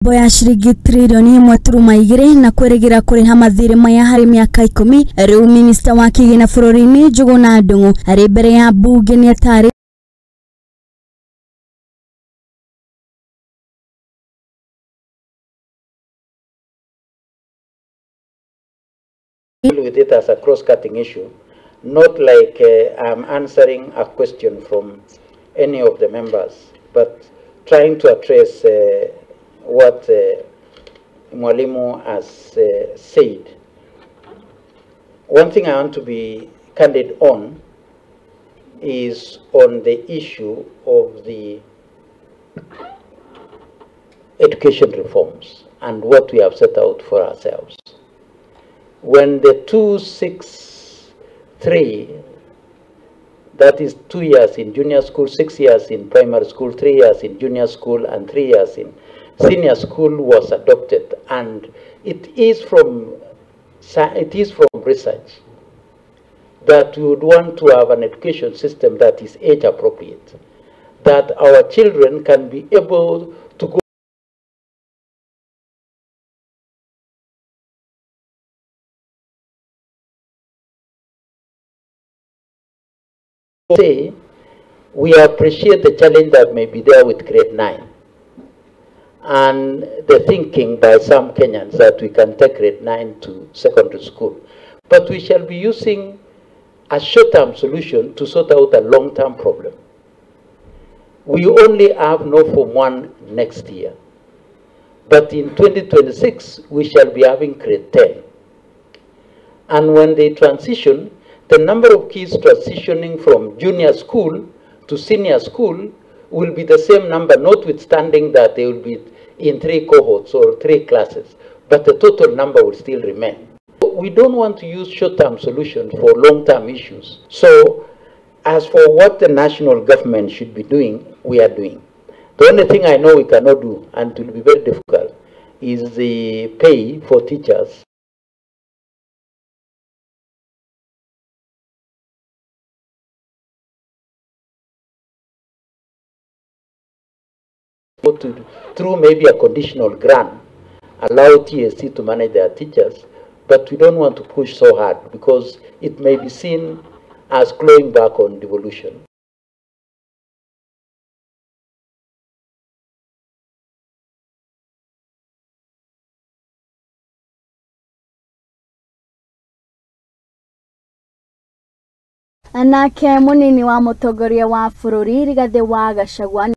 mĩkombo ya ciringi tririoni 1.2 na kweregira kuriha mathirĩ maya harĩ mĩaka 10. Rĩu minista wa kĩgĩna bũrũri-inĩ Njũgũna Ndung'u arĩ mbere ya mbunge nĩ atari with it as a cross-cutting issue, not like I'm answering a question from any of the members, but trying to address what Mwalimu has said. One thing I want to be candid on is on the issue of the education reforms and what we have set out for ourselves. When the 263, that is 2 years in junior school, 6 years in primary school, 3 years in junior school, and 3 years in senior school was adopted, and it is from research that we would want to have an education system that is age appropriate, that our children can be able to go. Say, we appreciate the challenge that may be there with grade 9 and the thinking by some Kenyans that we can take grade 9 to secondary school. But we shall be using a short-term solution to sort out a long-term problem. We only have no Form 1 next year. But in 2026, we shall be having grade 10. And when they transition, the number of kids transitioning from junior school to senior school will be the same number, notwithstanding that they will be in 3 cohorts or 3 classes, but the total number will still remain. We don't want to use short-term solutions for long-term issues. So, as for what the national government should be doing, we are doing. The only thing I know we cannot do, and it will be very difficult, is the pay for teachers. Through maybe a conditional grant, allow TSC to manage their teachers, but we don't want to push so hard because it may be seen as clawing back on devolution. Anake munini wa mutongoria wa bũrũri Rigathĩ wa Gachagua